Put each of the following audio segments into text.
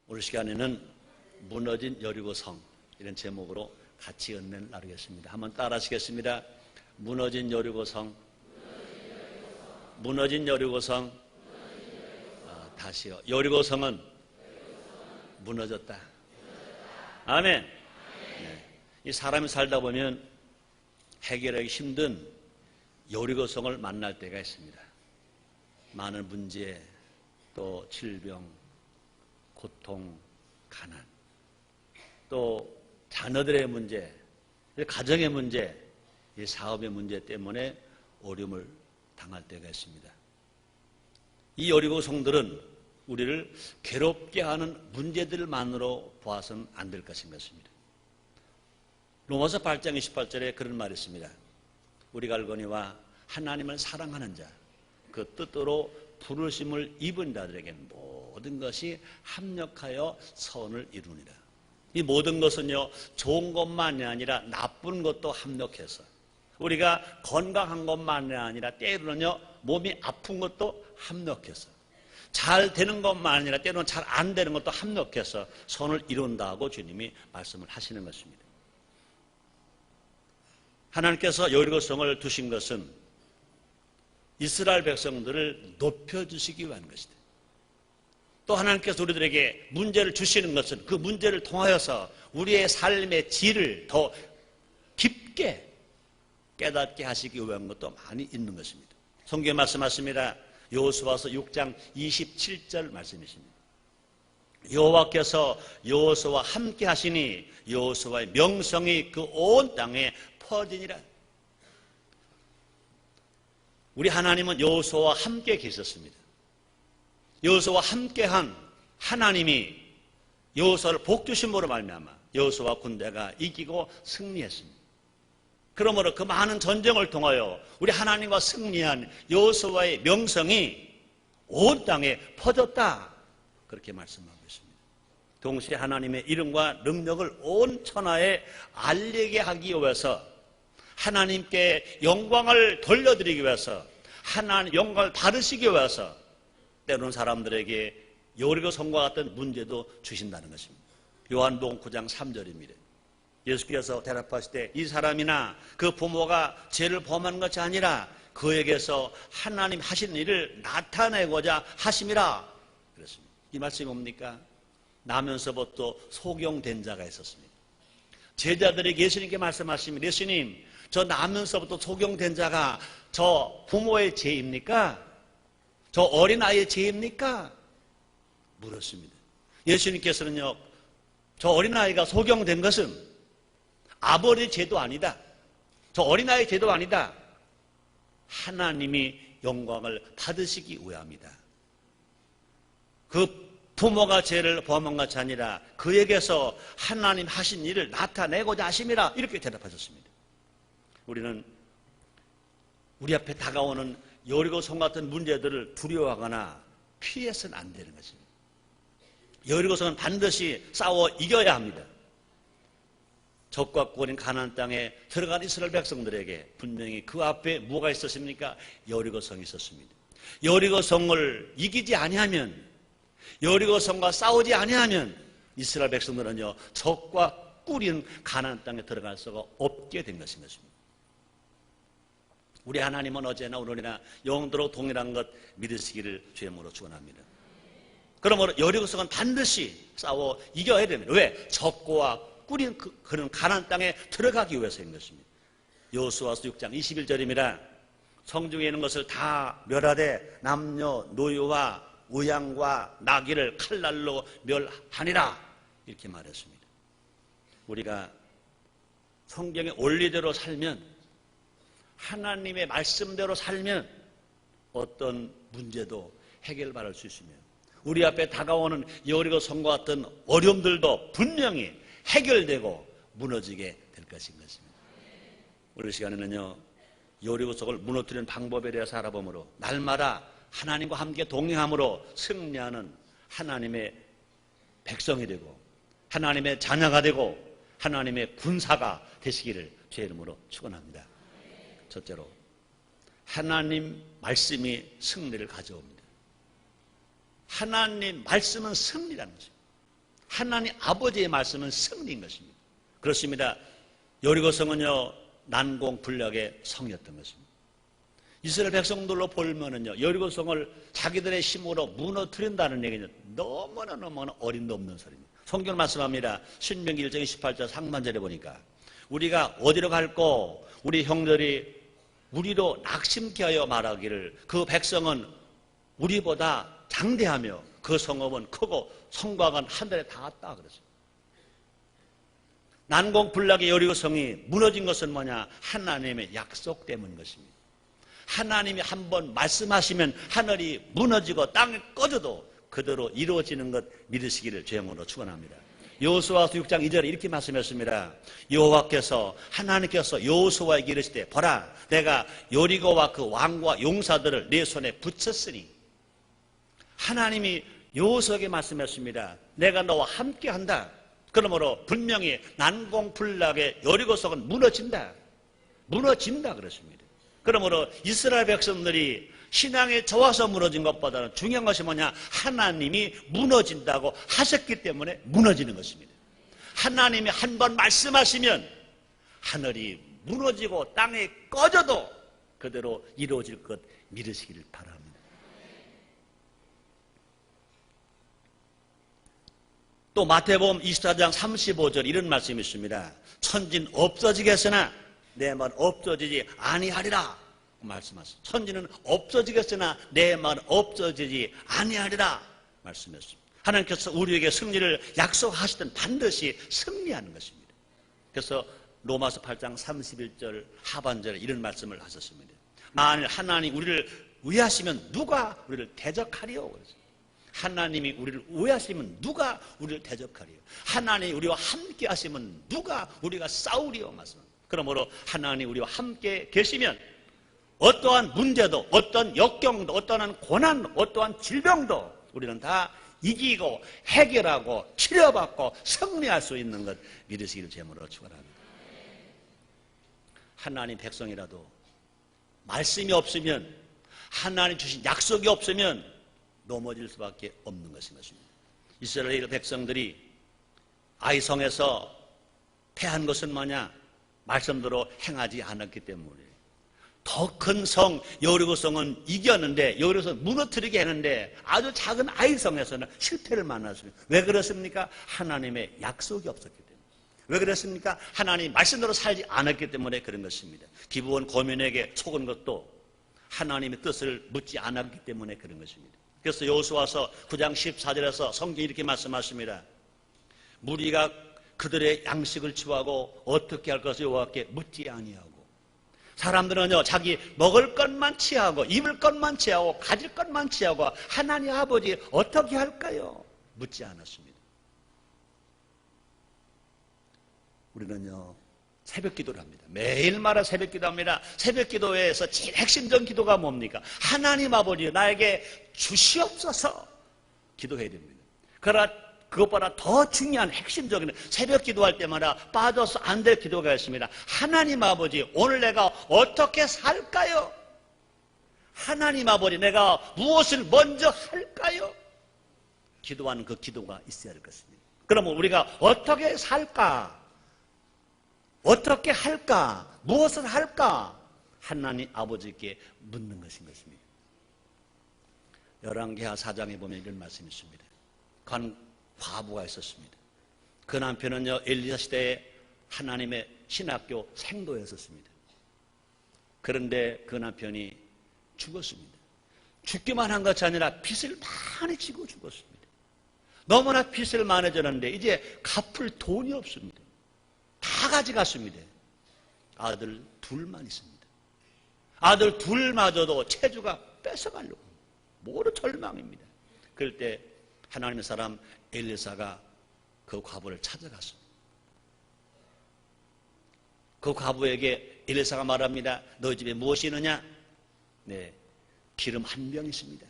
오늘 시간에는 무너진 여리고성 이런 제목으로 같이 은혜를 나누겠습니다. 한번 따라 하시겠습니다. 무너진 여리고성, 무너진 여리고성. 다시요. 여리고성은 무너졌다. 아멘. 네. 이 사람이 살다 보면 해결하기 힘든 여리고성을 만날 때가 있습니다. 많은 문제, 또 질병, 고통, 가난, 또 자녀들의 문제, 가정의 문제, 이 사업의 문제 때문에 어려움을 당할 때가 있습니다. 이 여리고성들은 우리를 괴롭게 하는 문제들만으로 보아서는 안 될 것인 것입니다. 로마서 8장 28절에 그런 말이 있습니다. 우리가 알거니와 하나님을 사랑하는 자, 그 뜻대로 부르심을 입은 자들에게는 모든 것이 합력하여 선을 이루니라. 이 모든 것은요, 좋은 것만이 아니라 나쁜 것도 합력해서, 우리가 건강한 것만이 아니라 때로는요, 몸이 아픈 것도 합력해서, 잘 되는 것만 아니라 때로는 잘 안 되는 것도 합력해서 선을 이룬다고 주님이 말씀을 하시는 것입니다. 하나님께서 여리고성을 두신 것은 이스라엘 백성들을 높여주시기 위한 것이다. 또 하나님께서 우리들에게 문제를 주시는 것은 그 문제를 통하여서 우리의 삶의 질을 더 깊게 깨닫게 하시기 위한 것도 많이 있는 것입니다. 성경에 말씀하십니다. 여호수아서 6장 27절 말씀이십니다. 여호와께서 여호수아와 함께 하시니 여호수아의 명성이 그 온 땅에 퍼지니라. 우리 하나님은 여호수아와 함께 계셨습니다. 여호수아와 함께한 하나님이 여호수아를 복주심으로 말미암아 여호수아 군대가 이기고 승리했습니다. 그러므로 그 많은 전쟁을 통하여 우리 하나님과 승리한 여호수아의 명성이 온 땅에 퍼졌다, 그렇게 말씀하고 있습니다. 동시에 하나님의 이름과 능력을 온 천하에 알리게 하기 위해서, 하나님께 영광을 돌려드리기 위해서, 하나님 영광을 받으시기 위해서 때로는 사람들에게 여리고성과 같은 문제도 주신다는 것입니다. 요한복음 9장 3절입니다. 예수께서 대답하실 때 이 사람이나 그 부모가 죄를 범한 것이 아니라 그에게서 하나님 하신 일을 나타내고자 하심이라 그랬습니다. 이 말씀이 뭡니까? 나면서부터 소경된 자가 있었습니다. 제자들이 예수님께 말씀하십니다. 예수님, 저 나면서부터 소경된 자가 저 부모의 죄입니까? 저 어린아이의 죄입니까? 물었습니다. 예수님께서는요, 저 어린아이가 소경된 것은 아버지의 죄도 아니다, 저 어린아이의 죄도 아니다, 하나님이 영광을 받으시기 위함이다. 그 부모가 죄를 범한 것이 아니라 그에게서 하나님 하신 일을 나타내고자 하심이라, 이렇게 대답하셨습니다. 우리는 우리 앞에 다가오는 여리고성 같은 문제들을 두려워하거나 피해서는 안 되는 것입니다. 여리고성은 반드시 싸워 이겨야 합니다. 적과 꿀인 가나안 땅에 들어간 이스라엘 백성들에게 분명히 그 앞에 뭐가 있었습니까? 여리고성이 있었습니다. 여리고성을 이기지 아니하면, 여리고성과 싸우지 아니하면 이스라엘 백성들은요, 적과 꿀인 가나안 땅에 들어갈 수가 없게 된 것입니다. 우리 하나님은 어제나 오늘이나 영원토록 동일한 것 믿으시기를 주의 이름으로 축원합니다. 그러므로 여리고성은 반드시 싸워 이겨야 됩니다. 왜? 적과 꿀인 그런 가나안 땅에 들어가기 위해서인 것입니다. 여호수아서 6장 21절입니다. 성중에 있는 것을 다 멸하되 남녀 노유와 우양과 나귀를 칼날로 멸하니라, 이렇게 말했습니다. 우리가 성경의 원리대로 살면, 하나님의 말씀대로 살면 어떤 문제도 해결받을 수 있으며 우리 앞에 다가오는 여리고성과 같은 어려움들도 분명히 해결되고 무너지게 될 것인 것입니다. 오늘 시간에는요, 여리고성을 무너뜨리는 방법에 대해서 알아보므로 날마다 하나님과 함께 동행함으로 승리하는 하나님의 백성이 되고 하나님의 자녀가 되고 하나님의 군사가 되시기를 주의 이름으로 축원합니다. 첫째로, 하나님 말씀이 승리를 가져옵니다. 하나님 말씀은 승리라는 것입니다. 하나님 아버지의 말씀은 승리인 것입니다. 그렇습니다. 여리고성은요, 난공불락의 성이었던 것입니다. 이스라엘 백성들로 보면은요, 여리고성을 자기들의 힘으로 무너뜨린다는 얘기는 너무나 어림도 없는 소리입니다. 성경 말씀합니다. 신명기 1장 28절 상반절에 보니까 우리가 어디로 갈고 우리 형들이 우리로 낙심케 하여 말하기를 그 백성은 우리보다 장대하며 그 성읍은 크고 성곽은 하늘에 닿았다 그랬어요. 난공불락의 여리고성이 무너진 것은 뭐냐? 하나님의 약속 때문인 것입니다. 하나님이 한번 말씀하시면 하늘이 무너지고 땅이 꺼져도 그대로 이루어지는 것 믿으시기를 주영으로 축원합니다. 여호수아서 6장 2절에 이렇게 말씀했습니다. 여호와께서 하나님께서 여호수아에게 이르시되 보라 내가 여리고와 그 왕과 용사들을 내 손에 붙였으니 하나님이 여호수아에게 말씀했습니다. 내가 너와 함께한다. 그러므로 분명히 난공불락의 여리고성은 무너진다 그렇습니다. 그러므로 이스라엘 백성들이 신앙에 저와서 무너진 것보다는 중요한 것이 뭐냐? 하나님이 무너진다고 하셨기 때문에 무너지는 것입니다. 하나님이 한번 말씀하시면 하늘이 무너지고 땅에 꺼져도 그대로 이루어질 것 믿으시기를 바랍니다. 또 마태복음 24장 35절 이런 말씀이 있습니다. 천지는 없어지겠으나 내 말 없어지지 아니하리라 말씀하셨습니다. 천지는 없어지겠으나 내 말 없어지지 아니하리라 말씀했습니다. 하나님께서 우리에게 승리를 약속하시던 반드시 승리하는 것입니다. 그래서 로마서 8장 31절 하반절에 이런 말씀을 하셨습니다. 만일 하나님 우리를 위하시면 누가 우리를 대적하리요? 그랬어요. 하나님이 우리를 우회하시면 누가 우리를 대적하리요? 하나님이 우리와 함께 하시면 누가 우리가 싸우리요? 말씀합니다. 그러므로 하나님이 우리와 함께 계시면 어떠한 문제도 어떠한 역경도 어떠한 고난 어떠한 질병도 우리는 다 이기고 해결하고 치료받고 승리할 수 있는 것 믿으시기를 제물로 축원합니다. 하나님 백성이라도 말씀이 없으면 하나님 주신 약속이 없으면 넘어질 수밖에 없는 것입니다. 이스라엘 백성들이 아이성에서 패한 것은 뭐냐? 말씀대로 행하지 않았기 때문에 더 큰 성 여리고성은 이겼는데 여리고성 무너뜨리게 했는데 아주 작은 아이성에서는 실패를 만났습니다. 왜 그렇습니까? 하나님의 약속이 없었기 때문에. 왜 그렇습니까? 하나님 말씀대로 살지 않았기 때문에 그런 것입니다. 기브온 고민에게 속은 것도 하나님의 뜻을 묻지 않았기 때문에 그런 것입니다. 그래서 여호수아서 9장 14절에서 성경이 이렇게 말씀하십니다. 무리가 그들의 양식을 취하고 어떻게 할 것을 여호와께 묻지 아니하고 사람들은요 자기 먹을 것만 취하고 입을 것만 취하고 가질 것만 취하고 하나님 아버지 어떻게 할까요? 묻지 않았습니다. 우리는요 새벽 기도를 합니다. 매일마다 새벽 기도합니다. 새벽 기도에서 제일 핵심적인 기도가 뭡니까? 하나님 아버지 나에게 주시옵소서 기도해야 됩니다. 그러나 그것보다 더 중요한 핵심적인 새벽 기도할 때마다 빠져서 안 될 기도가 있습니다. 하나님 아버지 오늘 내가 어떻게 살까요? 하나님 아버지 내가 무엇을 먼저 할까요? 기도하는 그 기도가 있어야 할 것입니다. 그러면 우리가 어떻게 살까? 어떻게 할까? 무엇을 할까? 하나님 아버지께 묻는 것인 것입니다. 열왕기하 4장에 보면 이런 말씀이 있습니다. 과부가 있었습니다. 그 남편은요 엘리야 시대에 하나님의 신학교 생도였었습니다. 그런데 그 남편이 죽었습니다. 죽기만 한 것이 아니라 빚을 많이 지고 죽었습니다. 너무나 빚을 많이 졌는데 이제 갚을 돈이 없습니다. 다 가져갔습니다. 아들 둘만 있습니다. 아들 둘마저도 체주가 뺏어가려고 모두 절망입니다. 그럴 때 하나님의 사람 엘리사가 그 과부를 찾아갔습니다. 그 과부에게 엘리사가 말합니다. 너희 집에 무엇이 있느냐? 네, 기름 한 병 있습니다.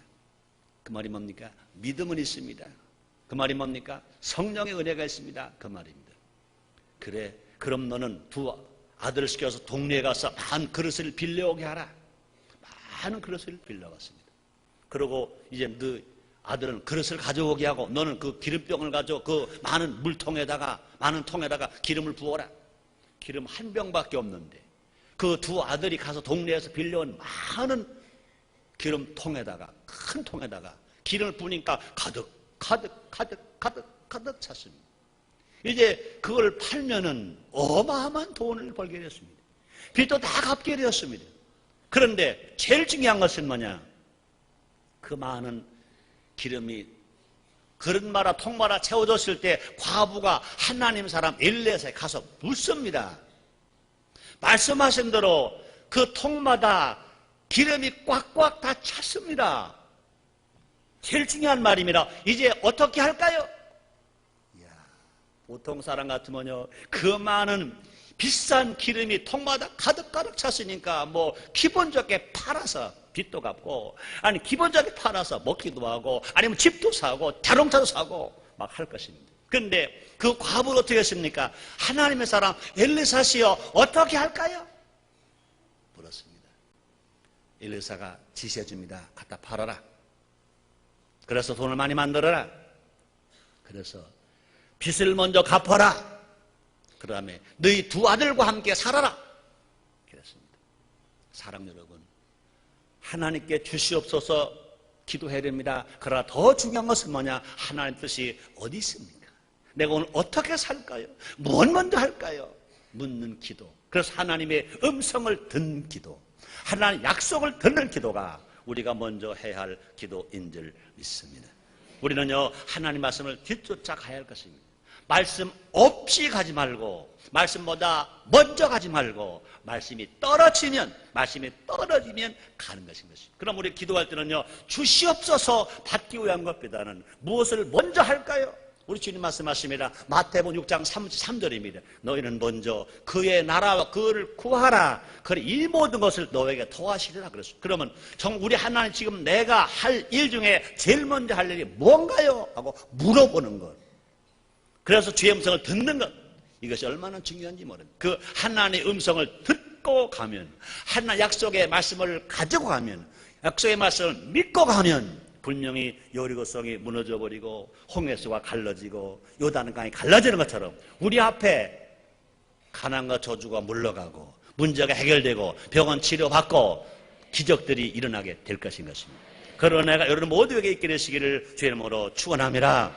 그 말이 뭡니까? 믿음은 있습니다. 그 말이 뭡니까? 성령의 은혜가 있습니다. 그 말입니다. 그래, 그럼 너는 두 아들을 시켜서 동네에 가서 많은 그릇을 빌려오게 하라. 많은 그릇을 빌려갔습니다. 그리고 이제 너 아들은 그릇을 가져오게 하고 너는 그 기름병을 가져 그 많은 물통에다가 많은 통에다가 기름을 부어라. 기름 한 병밖에 없는데 그 두 아들이 가서 동네에서 빌려온 많은 기름통에다가 큰 통에다가 기름을 부으니까 가득 찼습니다. 이제 그걸 팔면은 어마어마한 돈을 벌게 됐습니다. 빚도 다 갚게 되었습니다. 그런데 제일 중요한 것은 뭐냐? 그 많은 기름이 그릇마다 통마다 채워졌을 때 과부가 하나님 사람 엘리야에 가서 묻습니다. 말씀하신 대로 그 통마다 기름이 꽉꽉 다 찼습니다. 제일 중요한 말입니다. 이제 어떻게 할까요? 이야, 보통 사람 같으면요, 그 많은 비싼 기름이 통마다 가득 찼으니까 뭐 기본적에 팔아서 빚도 갚고, 아니 기본적에 팔아서 먹기도 하고, 아니면 집도 사고 자동차도 사고 막 할 것입니다. 그런데 그 과부는 어떻게 했습니까? 하나님의 사람 엘리사시여 어떻게 할까요? 물었습니다. 엘리사가 지시해 줍니다. 갖다 팔아라. 그래서 돈을 많이 만들어라. 그래서 빚을 먼저 갚아라. 그 다음에 너희 두 아들과 함께 살아라. 그랬습니다. 사랑 여러분, 하나님께 주시옵소서 기도해야 됩니다. 그러나 더 중요한 것은 뭐냐? 하나님 뜻이 어디 있습니까? 내가 오늘 어떻게 살까요? 뭘 먼저 할까요? 묻는 기도. 그래서 하나님의 음성을 듣는 기도, 하나님 약속을 듣는 기도가 우리가 먼저 해야 할 기도인 줄 믿습니다. 우리는요, 하나님 말씀을 뒤쫓아 가야 할 것입니다. 말씀 없이 가지 말고, 말씀보다 먼저 가지 말고, 말씀이 떨어지면 가는 것인 것입니다. 그럼 우리 기도할 때는요, 주시옵소서 받기 위한 것보다는 무엇을 먼저 할까요? 우리 주님 말씀하십니다. 마태복음 6장 33절입니다. 너희는 먼저 그의 나라와 그를 구하라. 그래 이 모든 것을 너에게 더하시리라 그랬어요. 그러면 우리 하나님 지금 내가 할 일 중에 제일 먼저 할 일이 뭔가요? 하고 물어보는 것. 그래서 주의 음성을 듣는 것. 이것이 얼마나 중요한지 모릅니다. 그 하나님의 음성을 듣고 가면, 하나님 약속의 말씀을 가지고 가면, 약속의 말씀을 믿고 가면 분명히 여리고성이 무너져버리고 홍해수가 갈라지고 요단강이 갈라지는 것처럼 우리 앞에 가난과 저주가 물러가고 문제가 해결되고 병원 치료받고 기적들이 일어나게 될 것인 것입니다. 그런 애가 여러분 모두에게 있게 되시기를 주의 이름으로 축원합니다.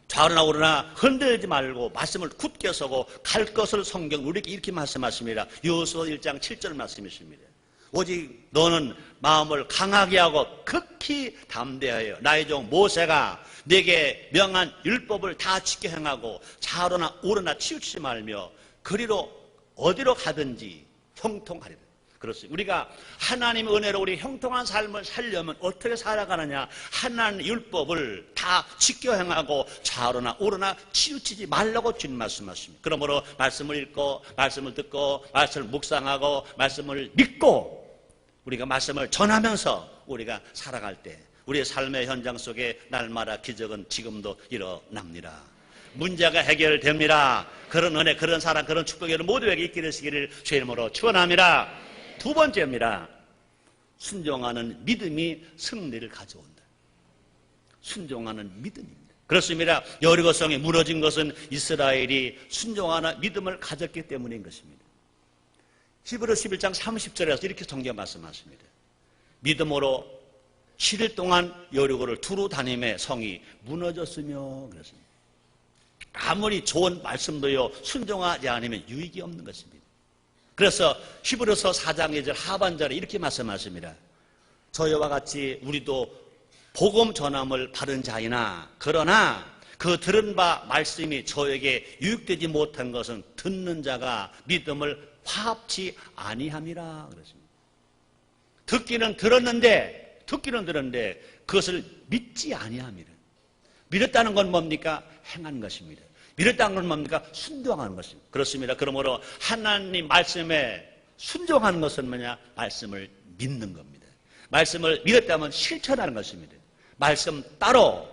좌우나 우러나 흔들지 말고 말씀을 굳게 서고 갈 것을 성경 우리에게 이렇게 말씀하십니다. 여호수아 1장 7절 말씀이십니다. 오직 너는 마음을 강하게 하고 극히 담대하여 나의 종 모세가 내게 명한 율법을 다 지켜 행하고 좌우나 우러나 치우치지 말며 그리로 어디로 가든지 형통하리라. 그렇습니다. 우리가 하나님의 은혜로 우리 형통한 삶을 살려면 어떻게 살아가느냐? 하나님의 율법을 다 지켜 행하고 좌우나 우러나 치우치지 말라고 주님 말씀하십니다. 그러므로 말씀을 읽고 말씀을 듣고 말씀을 묵상하고 말씀을 믿고 우리가 말씀을 전하면서 우리가 살아갈 때 우리의 삶의 현장 속에 날마다 기적은 지금도 일어납니다. 문제가 해결됩니다. 그런 은혜, 그런 사랑, 그런 축복이 여러분 모두에게 있게 되시기를 주의 이름으로 축원합니다. 두 번째입니다. 순종하는 믿음이 승리를 가져온다. 순종하는 믿음입니다. 그렇습니다. 여리고성이 무너진 것은 이스라엘이 순종하는 믿음을 가졌기 때문인 것입니다. 히브리서 11장 30절에서 이렇게 성경 말씀하십니다. 믿음으로 7일 동안 여리고를 두루 다니며 성이 무너졌으며 그랬습니다. 아무리 좋은 말씀도요 순종하지 않으면 유익이 없는 것입니다. 그래서 히브리서 4장 2절 하반절에 이렇게 말씀하십니다. 저희와 같이 우리도 복음 전함을 받은 자이나 그러나 그 들은 바 말씀이 저에게 유익되지 못한 것은 듣는 자가 믿음을 화합치 아니함이라 그랬습니다. 듣기는 들었는데 그것을 믿지 아니함이라. 믿었다는 건 뭡니까? 행하는 것입니다. 믿었다는 건 뭡니까? 순종하는 것입니다. 그렇습니다. 그러므로 하나님 말씀에 순종하는 것은 뭐냐? 말씀을 믿는 겁니다. 말씀을 믿었다면 실천하는 것입니다. 말씀 따로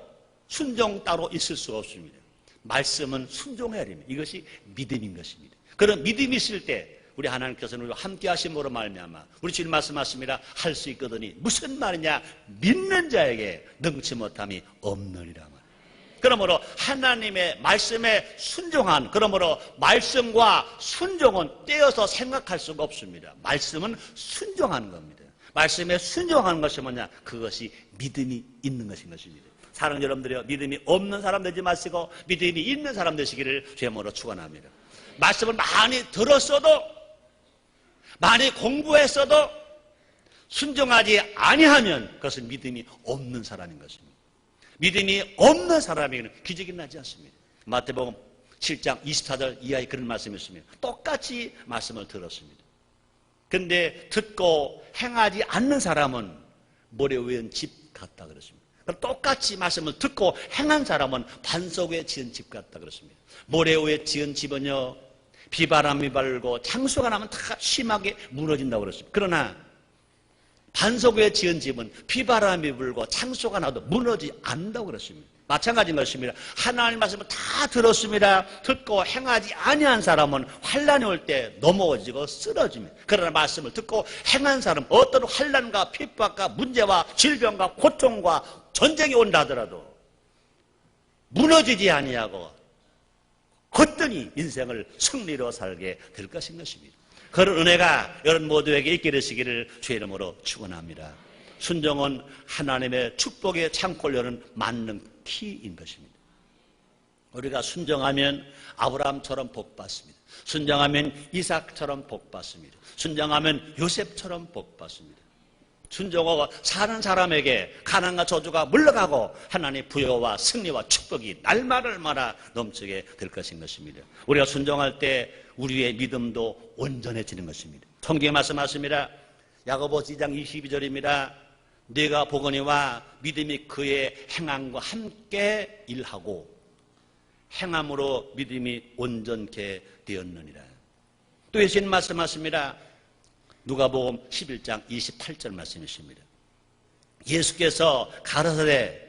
순종 따로 있을 수 없습니다. 말씀은 순종해야 됩니다. 이것이 믿음인 것입니다. 그런 믿음이 있을 때 우리 하나님께서는 우리와 함께 하심으로 말미암아 우리 주님 말씀하십니다. 할 수 있거든이 무슨 말이냐? 믿는 자에게 능치 못함이 없느니라. 그러므로 하나님의 말씀에 순종한, 그러므로 말씀과 순종은 떼어서 생각할 수가 없습니다. 말씀은 순종하는 겁니다. 말씀에 순종하는 것이 뭐냐? 그것이 믿음이 있는 것인 것입니다. 사랑하는 여러분들이요, 믿음이 없는 사람 되지 마시고 믿음이 있는 사람 되시기를 주님으로 축원합니다. 말씀을 많이 들었어도, 많이 공부했어도 순종하지 아니하면 그것은 믿음이 없는 사람인 것입니다. 믿음이 없는 사람에게는 기적이 나지 않습니다. 마태복음 7장 24절 이하에 그런 말씀이 있습니다. 똑같이 말씀을 들었습니다. 그런데 듣고 행하지 않는 사람은 모래 위에 집 같다 그랬습니다. 똑같이 말씀을 듣고 행한 사람은 반석 위에 지은 집 같다 그랬습니다. 모래 위에 지은 집은요, 비바람이 불고 창수가 나면 다 심하게 무너진다고 그랬습니다. 그러나 반석 위에 지은 집은 비바람이 불고 창수가 나도 무너지지 않는다고 그랬습니다. 마찬가지인 것입니다. 하나님 말씀을 다 들었습니다. 듣고 행하지 아니한 사람은 환난이 올 때 넘어지고 쓰러집니다. 그러나 말씀을 듣고 행한 사람은 어떤 환난과 핍박과 문제와 질병과 고통과 전쟁이 온다 하더라도 무너지지 아니하고 거뜬히 인생을 승리로 살게 될 것인 것입니다. 그런 은혜가 여러분 모두에게 있게 되시기를 주의 이름으로 축원합니다. 순종은 하나님의 축복의 창고를 여는 만능 키인 것입니다. 우리가 순종하면 아브라함처럼 복받습니다. 순종하면 이삭처럼 복받습니다. 순종하면 요셉처럼 복받습니다. 순종하고 사는 사람에게 가난과 저주가 물러가고 하나님의 부여와 승리와 축복이 날마다 넘치게 될 것인 것입니다. 우리가 순종할 때 우리의 믿음도 온전해지는 것입니다. 성경에 말씀하십니다. 야고보서 2장 22절입니다. 네가 보거니와 믿음이 그의 행함과 함께 일하고 행함으로 믿음이 온전케 되었느니라. 또 예수님 말씀하십니다. 누가복음 11장 28절 말씀이십니다. 예수께서 가라사대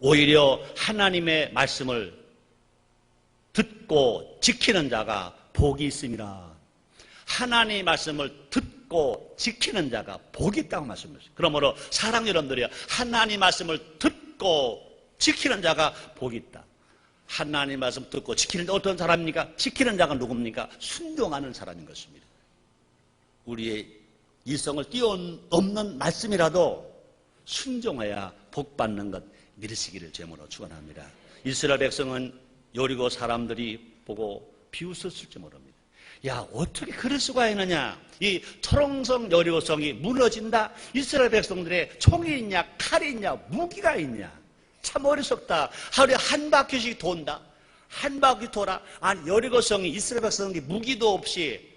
오히려 하나님의 말씀을 듣고 지키는 자가 복이 있습니다. 하나님의 말씀을 듣고 지키는 자가 복이 있다고 말씀하셨어요. 그러므로 사랑하는 여러분들이요, 하나님의 말씀을 듣고 지키는 자가 복이 있다. 하나님의 말씀 듣고 지키는 자 어떤 사람입니까? 지키는 자가 누굽니까? 순종하는 사람인 것입니다. 우리의 이성을 뛰어넘는 말씀이라도 순종해야 복받는 것 믿으시기를 제목으로 축원합니다. 이스라엘 백성은 여리고 사람들이 보고 비웃었을지 모릅니다. 야, 어떻게 그럴 수가 있느냐? 이 초롱성 여리고성이 무너진다? 이스라엘 백성들의 총이 있냐, 칼이 있냐, 무기가 있냐? 참 어리석다. 하루에 한 바퀴씩 돈다. 한 바퀴 돌아. 아니, 여리고성이 이스라엘 백성들이 무기도 없이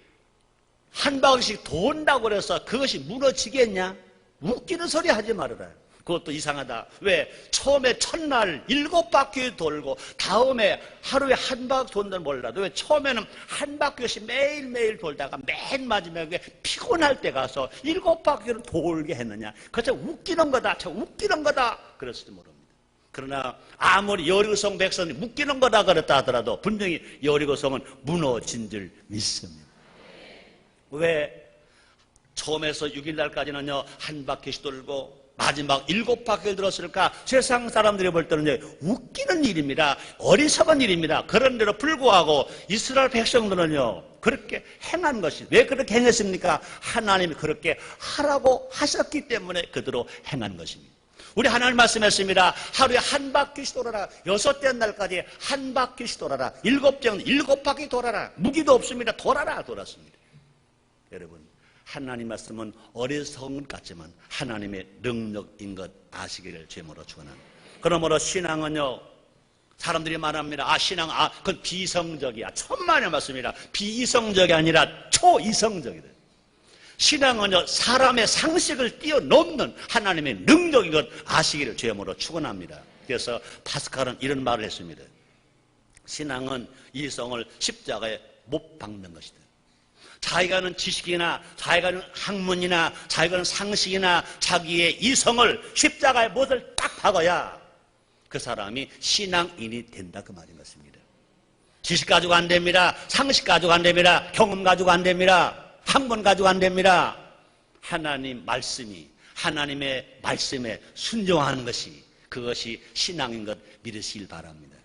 한 바퀴씩 돈다고 그래서 그것이 무너지겠냐? 웃기는 소리 하지 말아라. 그것도 이상하다. 왜? 처음에 첫날 7바퀴 돌고 다음에 하루에 한 바퀴 돈다는 몰라도 왜 처음에는 한 바퀴씩 매일매일 돌다가 맨 마지막에 피곤할 때 가서 7바퀴를 돌게 했느냐? 그거 웃기는 거다. 참 웃기는 거다. 그랬을지 모릅니다. 그러나 아무리 여리고성 백성이 웃기는 거다 그랬다 하더라도 분명히 여리고성은 무너진 줄 믿습니다. 왜? 처음에서 6일날까지는요 한 바퀴씩 돌고 마지막 7바퀴를 들었을까? 세상 사람들이 볼 때는 웃기는 일입니다. 어리석은 일입니다. 그런데도 불구하고 이스라엘 백성들은요 그렇게 행한 것이, 왜 그렇게 행했습니까? 하나님이 그렇게 하라고 하셨기 때문에 그대로 행한 것입니다. 우리 하나님 말씀했습니다. 하루에 한 바퀴씩 돌아라. 6째 날까지 한 바퀴씩 돌아라. 7째는 7바퀴 돌아라. 무기도 없습니다. 돌았습니다. 여러분, 하나님 말씀은 어리석은 것 같지만 하나님의 능력인 것 아시기를 제목으로 축원합니다. 그러므로 신앙은요, 사람들이 말합니다. 신앙, 그건 비성적이야. 천만의 말씀이라. 비이성적이 아니라 초이성적이다. 신앙은요, 사람의 상식을 뛰어넘는 하나님의 능력인 것 아시기를 제목으로 축원합니다. 그래서 파스칼은 이런 말을 했습니다. 신앙은 이성을 십자가에 못 박는 것이다. 자기가 하는 지식이나 자기가 하는 학문이나 자기가 하는 상식이나 자기의 이성을 십자가에 못을 딱 박아야 그 사람이 신앙인이 된다 그 말인 것입니다. 지식 가지고 안 됩니다. 상식 가지고 안 됩니다. 경험 가지고 안 됩니다. 학문 가지고 안 됩니다. 하나님 말씀이, 하나님의 말씀에 순종하는 것이, 그것이 신앙인 것 믿으시길 바랍니다.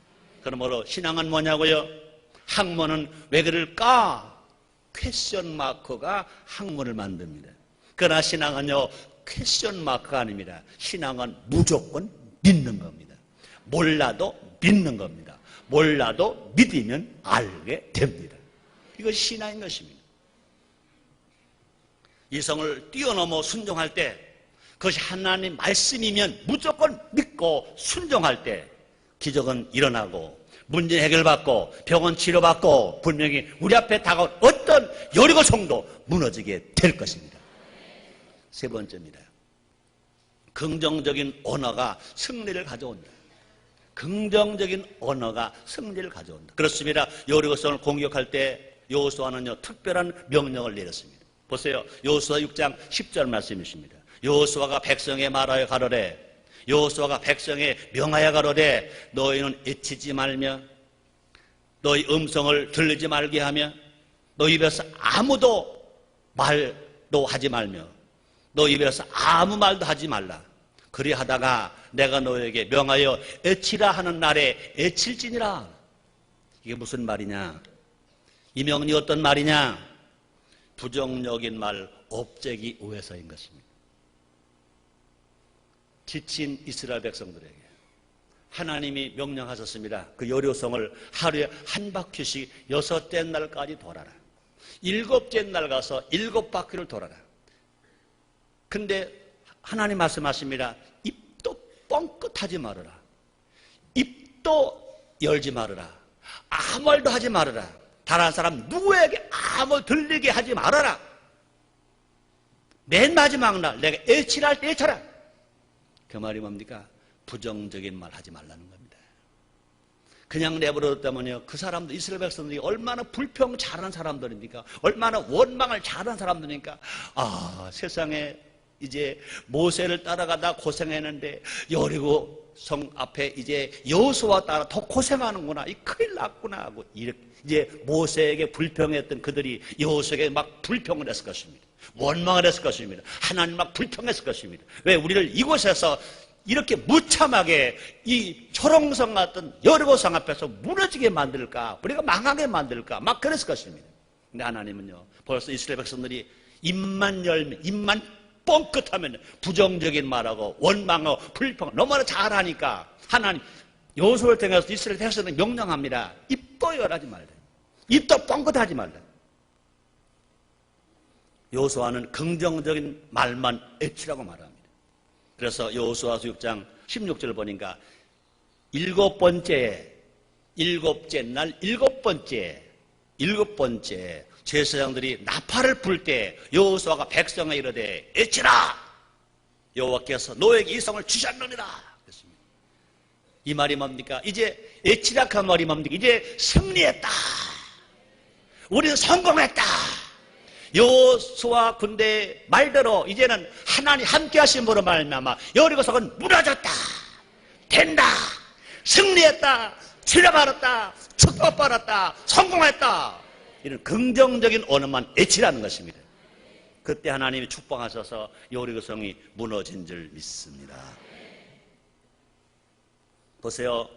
그러므로 신앙은 뭐냐고요? 학문은 왜 그럴까? 퀘스천 마크가 학문을 만듭니다. 그러나 신앙은요, 퀘스천 마크가 아닙니다. 신앙은 무조건 믿는 겁니다. 몰라도 믿는 겁니다. 몰라도 믿으면 알게 됩니다. 이것이 신앙인 것입니다. 이성을 뛰어넘어 순종할 때, 그것이 하나님 말씀이면 무조건 믿고 순종할 때 기적은 일어나고 문제 해결받고 병원 치료받고 분명히 우리 앞에 다가온 어떤 여리고성도 무너지게 될 것입니다. 세 번째입니다. 긍정적인 언어가 승리를 가져온다. 긍정적인 언어가 승리를 가져온다. 그렇습니다. 여리고성을 공격할 때 여호수아는요, 특별한 명령을 내렸습니다. 보세요. 여호수아 6장 10절 말씀이십니다. 여호수아가 백성에 말하여 가로되, 여호수아가 백성에 명하여 가로되, 너희는 애치지 말며 너희 음성을 들리지 말게 하며 너희 입에서 아무도 말도 하지 말며 너희 입에서 아무 말도 하지 말라. 그리하다가 내가 너에게 명하여 애치라 하는 날에 애칠지니라. 이게 무슨 말이냐? 이 명령이 어떤 말이냐? 부정적인 말, 업적이 우회서인 것입니다. 지친 이스라엘 백성들에게 하나님이 명령하셨습니다. 그 여리고성을 하루에 한 바퀴씩 6째 날까지 돌아라. 7째 날 가서 7바퀴를 돌아라. 근데 하나님 말씀하십니다. 입도 뻥끗하지 말아라. 입도 열지 말아라. 아무 말도 하지 말아라. 다른 사람 누구에게 아무 들리게 하지 말아라. 맨 마지막 날 내가 애칠할 때 애쳐라. 그 말이 뭡니까? 부정적인 말 하지 말라는 겁니다. 그냥 내버려뒀다면요, 그 사람들, 이스라엘 백성들이 얼마나 불평 잘하는 사람들입니까? 얼마나 원망을 잘하는 사람들입니까? 아, 세상에 이제 모세를 따라가다 고생했는데 여리고 성 앞에 이제 여호수아 따라 더 고생하는구나. 이 큰일 났구나 하고 이렇게 이제 모세에게 불평했던 그들이 여호수아에게 막 불평을 했을 것입니다. 원망을 했을 것입니다. 하나님 막 불평했을 것입니다. 왜 우리를 이곳에서 이렇게 무참하게 이 초롱성 같은 여리고성 앞에서 무너지게 만들까? 우리가 망하게 만들까? 막 그랬을 것입니다. 근데 하나님은요, 벌써 이스라엘 백성들이 입만 열면, 입만 뻥끗하면 부정적인 말하고 원망하고 불평 너무나 잘하니까 하나님 여호수아를 통해서 이스라엘 백성들은 명령합니다. 입도 열하지 말라. 입도 뻥끗하지 말라. 여호수아는 긍정적인 말만 애치라고 말합니다. 그래서 여호수아서 6장 16절을 보니까 7번째 날 7번째 제사장들이 나팔을 불 때 여호수아가 백성에 이르되 애치라. 여호와께서 너에게 이 성을 주셨느니라. 그랬습니다. 이 말이 뭡니까? 이제 애치라 그 말이 뭡니까? 이제 승리했다. 우리는 성공했다. 여호수아 군대 말대로 이제는 하나님 함께 하신 분으로 말미암아 여리고성은 무너졌다. 된다. 승리했다. 치료받았다. 축복받았다. 성공했다. 이런 긍정적인 언어만 애치라는 것입니다. 그때 하나님이 축복하셔서 여리고성이 무너진 줄 믿습니다. 보세요.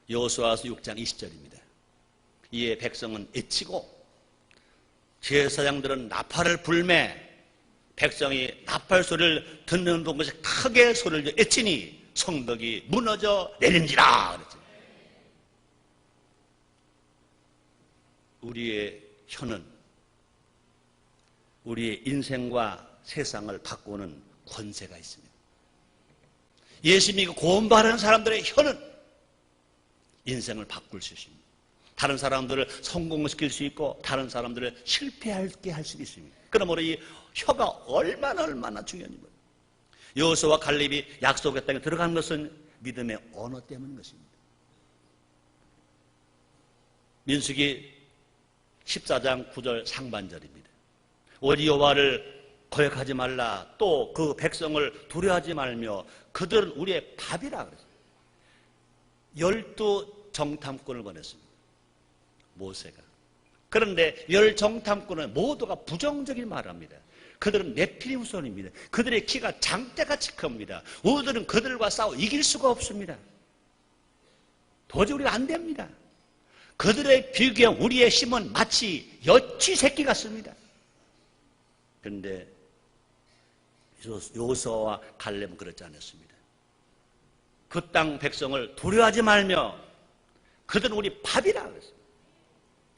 여호수아서 6장 20절입니다. 이에 백성은 애치고 제사장들은 나팔을 불매 백성이 나팔 소리를 듣는 동시에 크게 소리를 애치니 성벽이 무너져 내린지라 그랬죠. 우리의 혀는 우리의 인생과 세상을 바꾸는 권세가 있습니다. 예수 믿고 구원받은 사람들의 혀는 인생을 바꿀 수 있습니다. 다른 사람들을 성공시킬 수 있고 다른 사람들을 실패하게 할 수 있습니다. 그러므로 이 혀가 얼마나 중요한지. 여호수아와 갈렙이 약속의 땅에 들어간 것은 믿음의 언어 때문인 것입니다. 민수기 14장 9절 상반절입니다. 오직 여호와를 거역하지 말라. 또 그 백성을 두려워하지 말며 그들은 우리의 밥이라 그랬어요. 12 정탐꾼을 보냈습니다. 모세가. 그런데 열 정탐꾼은 모두가 부정적인 말을 합니다. 그들은 네피림 후손입니다. 그들의 키가 장대같이 큽니다. 우리들은 그들과 싸워 이길 수가 없습니다. 도저히 우리가 안 됩니다. 그들의 비교에 우리의 힘은 마치 여치 새끼 같습니다. 그런데 요수아와 갈렙은 그렇지 않았습니다. 그 땅 백성을 두려워하지 말며 그들은 우리 밥이라 그랬어요.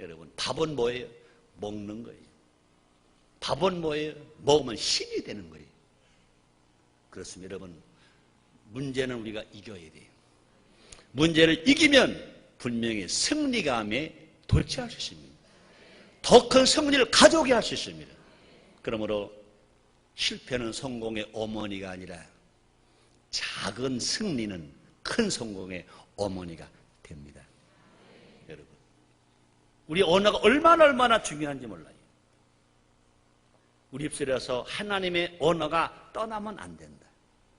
여러분, 밥은 뭐예요? 먹는 거예요. 밥은 뭐예요? 먹으면 힘이 되는 거예요. 그렇습니다. 여러분, 문제는 우리가 이겨야 돼요. 문제를 이기면 분명히 승리감에 도취할 수 있습니다. 더 큰 승리를 가져오게 할 수 있습니다. 그러므로 실패는 성공의 어머니가 아니라 작은 승리는 큰 성공의 어머니가 됩니다. 여러분, 우리 언어가 얼마나 중요한지 몰라요. 우리 입술에서 하나님의 언어가 떠나면 안 된다.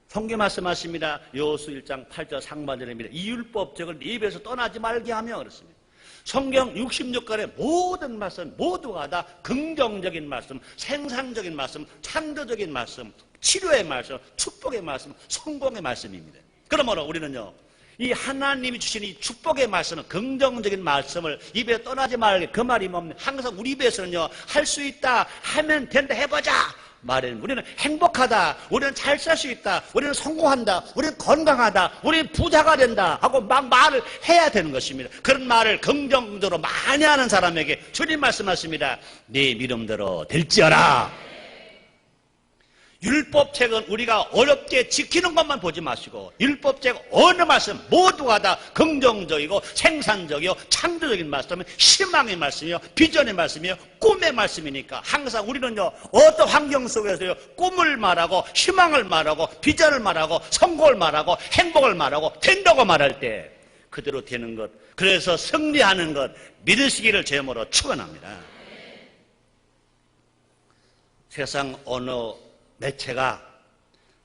성경 말씀하십니다. 여호수 1장 8절 상반절입니다. 이 율법적을 네 입에서 떠나지 말게 하며 그렇습니다. 성경 66권의 모든 말씀 모두가 다 긍정적인 말씀, 생산적인 말씀, 창조적인 말씀, 치료의 말씀, 축복의 말씀, 성공의 말씀입니다. 그러므로 우리는요, 이 하나님이 주신 이 축복의 말씀은 긍정적인 말씀을 입에 떠나지 말게, 그 말이 뭡니까? 항상 우리 입에서는요, 할 수 있다, 하면 된다, 해보자 말에는 우리는 행복하다, 우리는 잘 살 수 있다, 우리는 성공한다, 우리는 건강하다, 우리는 부자가 된다 하고 막 말을 해야 되는 것입니다. 그런 말을 긍정적으로 많이 하는 사람에게 주님 말씀하십니다. 네 믿음대로 될지어라. 율법책은 우리가 어렵게 지키는 것만 보지 마시고 율법책 어느 말씀 모두가 다 긍정적이고 생산적이고 창조적인 말씀은 희망의 말씀이요, 비전의 말씀이요, 꿈의 말씀이니까 항상 우리는요, 어떤 환경 속에서요, 꿈을 말하고 희망을 말하고 비전을 말하고 성공을 말하고 행복을 말하고 된다고 말할 때 그대로 되는 것, 그래서 승리하는 것 믿으시기를 제목으로 축원합니다. 세상 어느 매체가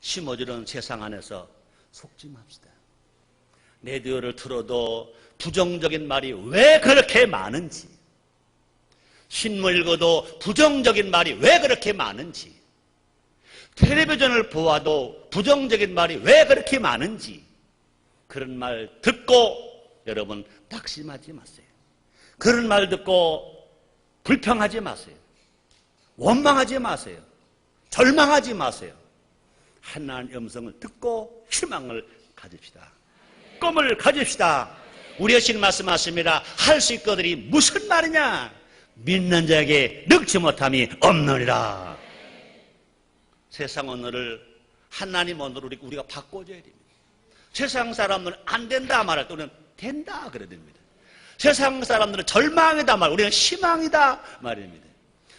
심어주는 세상 안에서 속지 맙시다. 라디오를 틀어도 부정적인 말이 왜 그렇게 많은지, 신문 읽어도 부정적인 말이 왜 그렇게 많은지, 텔레비전을 보아도 부정적인 말이 왜 그렇게 많은지, 그런 말 듣고 여러분 낙심하지 마세요. 그런 말 듣고 불평하지 마세요. 원망하지 마세요. 절망하지 마세요. 하나님의 음성을 듣고 희망을 가집시다. 꿈을 가집시다. 우리 여신 말씀하십니다. 할 수 있거들이 무슨 말이냐? 믿는 자에게 늙지 못함이 없느니라. 세상 언어를 하나님 언어로 우리가 바꿔줘야 됩니다. 세상 사람들은 안 된다 말할 때 우리는 된다 그래야 됩니다. 세상 사람들은 절망이다 말, 우리는 희망이다 말입니다.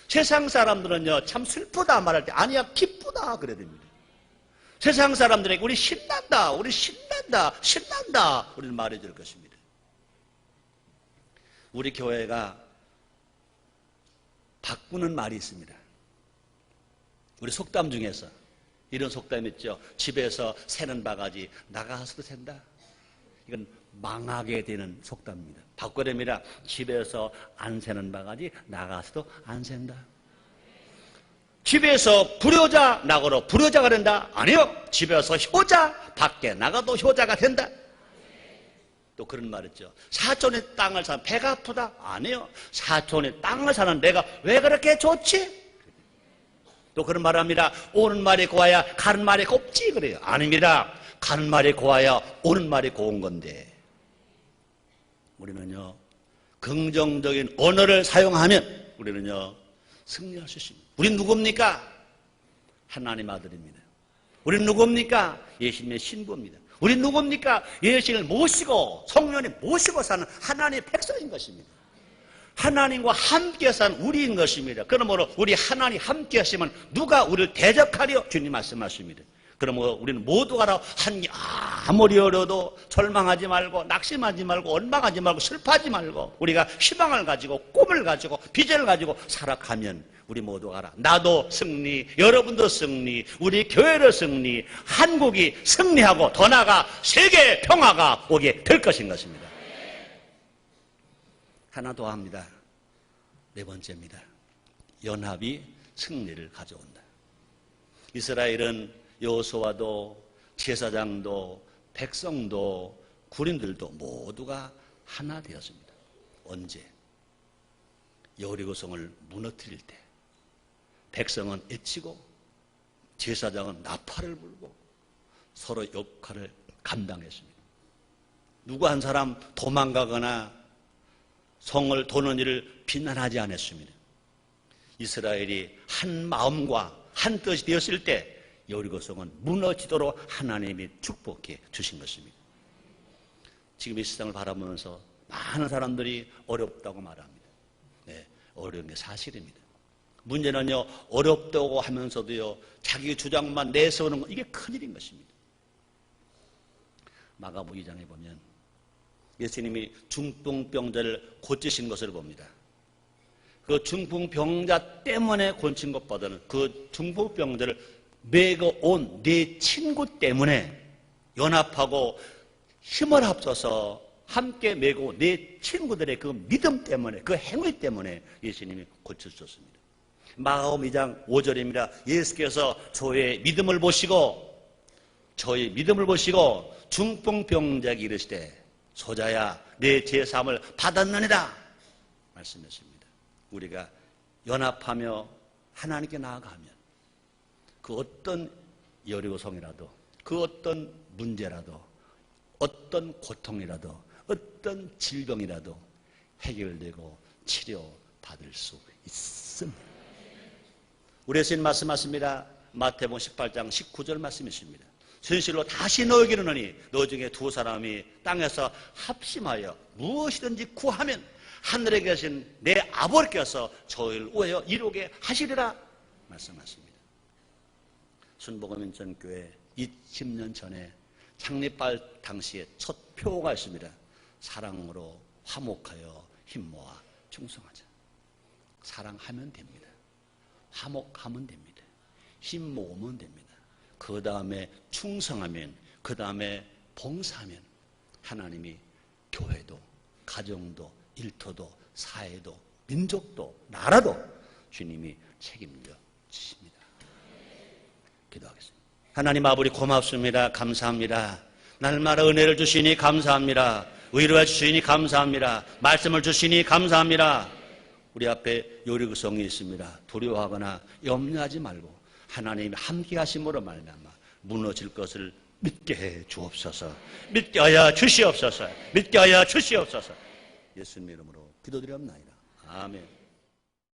세상 사람들은요, 참 슬프다 말할 때 아니야 기쁘다 그래야 됩니다. 세상 사람들에게 우리 신난다, 우리 신난다, 신난다 우리는 말해줄 것입니다. 우리 교회가 바꾸는 말이 있습니다. 우리 속담 중에서 이런 속담 있죠. 집에서 새는 바가지 나가서도 샌다. 이건 망하게 되는 속담입니다. 바꿔야 됩니다. 집에서 안 새는 바가지 나가서도 안 샌다. 집에서 불효자 나가로 불효자가 된다. 아니요. 집에서 효자 밖에 나가도 효자가 된다. 또 그런 말 있죠. 사촌의 땅을 사는 배가 아프다. 아니요. 사촌의 땅을 사는 내가 왜 그렇게 좋지? 또 그런 말을 합니다. 오는 말이 고와야 가는 말이 곱지 그래요. 아닙니다. 가는 말이 고와야 오는 말이 고운 건데 우리는요, 긍정적인 언어를 사용하면 우리는요, 승리할 수 있습니다. 우린 누굽니까? 하나님 아들입니다. 우린 누굽니까? 예수님의 신부입니다. 우린 누굽니까? 예수님을 모시고 성령이 모시고 사는 하나님의 백성인 것입니다. 하나님과 함께 사는 우리인 것입니다. 그러므로 우리 하나님 함께 하시면 누가 우리를 대적하려? 주님 말씀하십니다. 그러므로 우리는 모두가 아무리 어려도 절망하지 말고 낙심하지 말고 원망하지 말고 슬퍼하지 말고 우리가 희망을 가지고 꿈을 가지고 비전을 가지고 살아가면 우리 모두가 알아. 나도 승리, 여러분도 승리, 우리 교회로 승리, 한국이 승리하고 더 나아가 세계 평화가 오게 될 것인 것입니다. 하나 더 합니다. 네 번째입니다. 연합이 승리를 가져온다. 이스라엘은 여호수아도 제사장도 백성도 군인들도 모두가 하나 되었습니다. 언제? 여리고성을 무너뜨릴 때 백성은 애치고 제사장은 나팔을 불고 서로 역할을 감당했습니다. 누구 한 사람 도망가거나 성을 도는 일을 비난하지 않았습니다. 이스라엘이 한 마음과 한 뜻이 되었을 때 여리고성은 무너지도록 하나님이 축복해 주신 것입니다. 지금 이 세상을 바라보면서 많은 사람들이 어렵다고 말합니다. 네, 어려운 게 사실입니다. 문제는요, 어렵다고 하면서도요, 자기 주장만 내세우는 거, 이게 큰일인 것입니다. 마가복음 2장에 보면 예수님이 중풍병자를 고치신 것을 봅니다. 그 중풍병자 때문에 고친 것보다는 그 중풍병자를 메고 온 네 친구 때문에 연합하고 힘을 합쳐서 함께 메고 네 친구들의 그 믿음 때문에, 그 행위 때문에 예수님이 고쳐주셨습니다. 마가복음 2장 5절입니다. 예수께서 저의 믿음을 보시고 중풍병자에게 이르시되 소자야 내 제사함을 받았느니라 말씀하십니다. 우리가 연합하며 하나님께 나아가면 그 어떤 여리고성이라도, 그 어떤 문제라도, 어떤 고통이라도, 어떤 질병이라도 해결되고 치료받을 수 있습니다. 우리 예수님 말씀하십니다. 마태복음 18장 19절 말씀이십니다. 진실로 다시 너에게 이르노니 너 중에 두 사람이 땅에서 합심하여 무엇이든지 구하면 하늘에 계신 내 아버지께서 저희를 위하여 이루게 하시리라 말씀하십니다. 순복음인천교회 20년 전에 창립할 당시에 첫 표가 있습니다. 사랑으로 화목하여 힘모아 충성하자. 사랑하면 됩니다. 화목하면 됩니다. 힘 모으면 됩니다. 그 다음에 충성하면, 그 다음에 봉사하면 하나님이 교회도, 가정도, 일터도, 사회도, 민족도, 나라도 주님이 책임져 주십니다. 기도하겠습니다. 하나님 아버지 고맙습니다. 감사합니다. 날마다 은혜를 주시니 감사합니다. 위로해 주시니 감사합니다. 말씀을 주시니 감사합니다. 우리 앞에 여리고성이 있습니다. 두려워하거나 염려하지 말고 하나님이 함께 하심으로 말미암아 무너질 것을 믿게 해 주옵소서. 믿게 하여 주시옵소서. 믿게 하여 주시옵소서. 예수님 이름으로 기도드리옵나이다. 아멘.